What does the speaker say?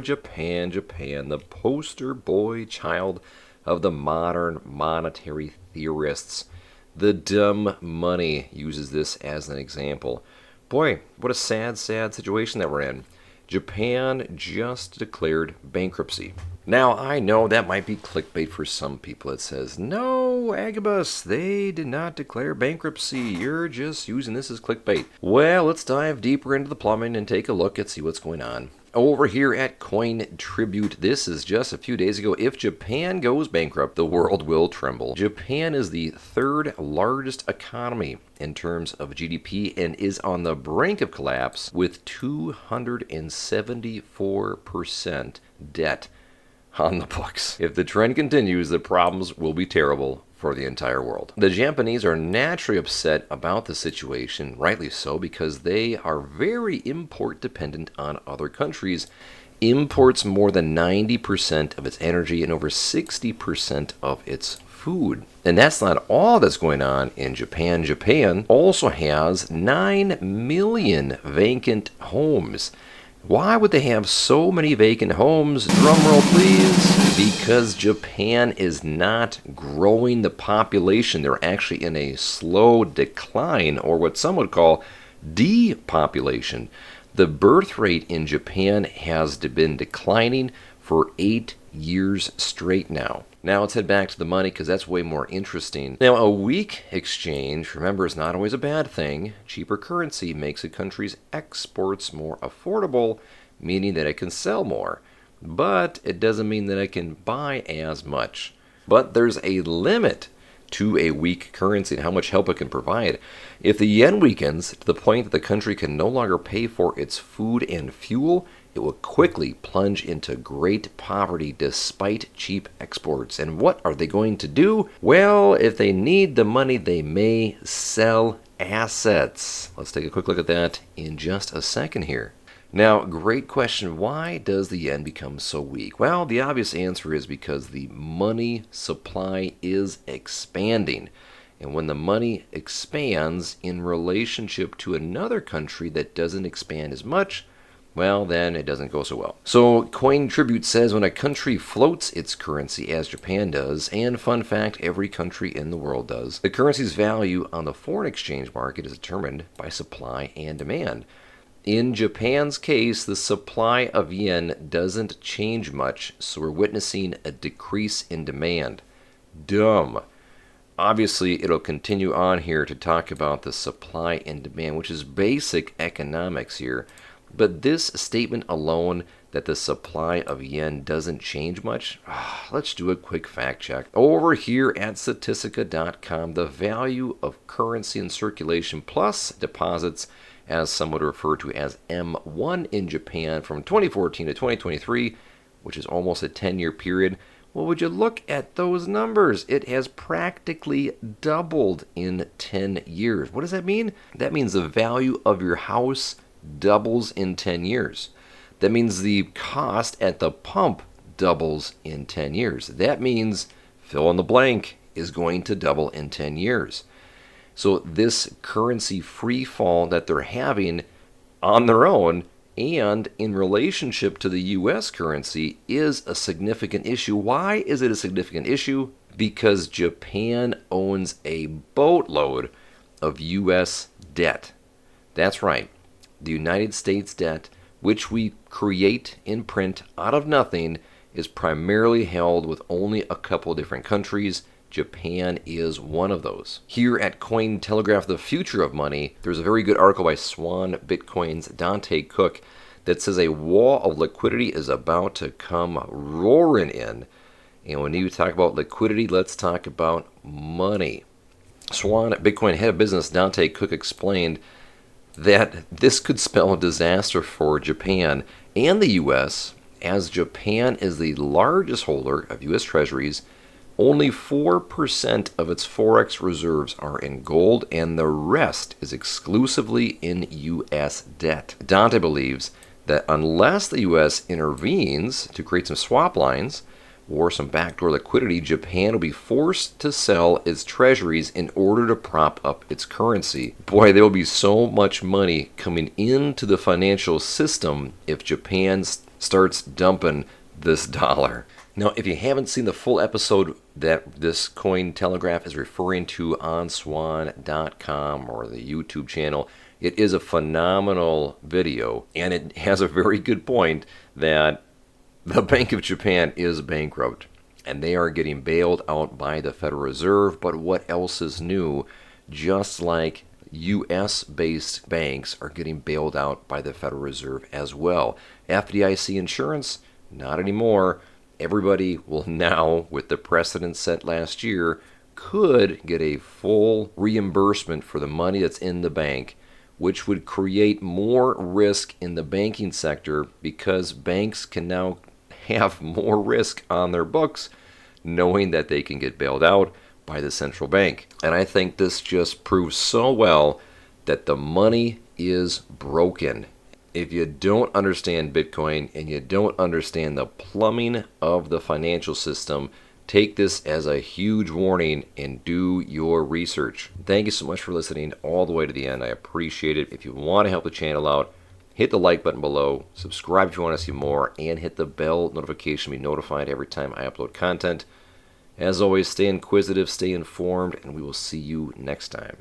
Japan, Japan, the poster boy child of the modern monetary theorists. The dumb money uses this as an example. Boy, what a sad, sad situation that we're in. Japan just declared bankruptcy. Now, I know that might be clickbait for some people. It says, no, Agabus, they did not declare bankruptcy. You're just using this as clickbait. Well, let's dive deeper into the plumbing and take a look and see what's going on. Over here at Coin Tribute, this is just a few days ago. If Japan goes bankrupt, the world will tremble. Japan is the third largest economy in terms of GDP and is on the brink of collapse with 274% debt on the books. If the trend continues, the problems will be terrible for the entire world. The Japanese are naturally upset about the situation, rightly so, because they are very import dependent on other countries. Imports more than 90% of its energy and over 60% of its food. And that's not all that's going on in Japan. Japan also has 9 million vacant homes. Why would they have so many vacant homes? Drumroll, please. Because Japan is not growing the population. They're actually in a slow decline, or what some would call depopulation. The birth rate in Japan has been declining for 8 years straight now. Now let's head back to the money because that's way more interesting. Now, a weak exchange, remember, is not always a bad thing. Cheaper currency makes a country's exports more affordable, meaning that it can sell more. But it doesn't mean that it can buy as much. But there's a limit to a weak currency and how much help it can provide. If the yen weakens to the point that the country can no longer pay for its food and fuel, it will quickly plunge into great poverty despite cheap exports. And what are they going to do? Well, if they need the money, they may sell assets. Let's take a quick look at that in just a second here. Now, great question. Why does the yen become so weak? Well, the obvious answer is because the money supply is expanding. And when the money expands in relationship to another country that doesn't expand as much, well, then it doesn't go so well. So Coin Tribute says when a country floats its currency, as Japan does, and fun fact, every country in the world does, the currency's value on the foreign exchange market is determined by supply and demand. In Japan's case, the supply of yen doesn't change much, so we're witnessing a decrease in demand. Dumb. Obviously, it'll continue on here to talk about the supply and demand, which is basic economics here. But this statement alone, that the supply of yen doesn't change much, let's do a quick fact check. Over here at Statistica.com, the value of currency in circulation plus deposits, as some would refer to as M1 in Japan from 2014 to 2023, which is almost a 10-year period. Well, would you look at those numbers? It has practically doubled in 10 years. What does that mean? That means the value of your house doubles in 10 years. That means the cost at the pump doubles in 10 years. That means fill in the blank is going to double in 10 years. So this currency free fall that they're having on their own and in relationship to the U.S. currency is a significant issue. Why is it a significant issue? Because Japan owns a boatload of U.S. debt. That's right. The United States debt, which we create in print out of nothing, is primarily held with only a couple different countries. Japan is one of those. Here at Cointelegraph, The Future of Money, there's a very good article by Swan Bitcoin's Dante Cook that says a wall of liquidity is about to come roaring in. And when you talk about liquidity, let's talk about money. Swan Bitcoin head of business Dante Cook explained that this could spell disaster for Japan and the U.S., as Japan is the largest holder of U.S. treasuries. Only 4% of its forex reserves are in gold, and the rest is exclusively in U.S. debt. Dante believes that unless the U.S. intervenes to create some swap lines or some backdoor liquidity, Japan will be forced to sell its treasuries in order to prop up its currency. Boy, there will be so much money coming into the financial system if Japan starts dumping this dollar. Now, if you haven't seen the full episode that this coin telegraph is referring to on swan.com or the YouTube channel, it is a phenomenal video, and it has a very good point that the Bank of Japan is bankrupt, and they are getting bailed out by the Federal Reserve. But what else is new? Just like U.S.-based banks are getting bailed out by the Federal Reserve as well. FDIC insurance? Not anymore. Everybody will now, with the precedent set last year, could get a full reimbursement for the money that's in the bank, which would create more risk in the banking sector because banks can now have more risk on their books knowing that they can get bailed out by the central bank. And I think this just proves so well that the money is broken. If you don't understand Bitcoin and you don't understand the plumbing of the financial system, take this as a huge warning and do your research. Thank you so much for listening all the way to the end. I appreciate it. If you want to help the channel out, hit the like button below, subscribe if you want to see more, and hit the bell notification to be notified every time I upload content. As always, stay inquisitive, stay informed, and we will see you next time.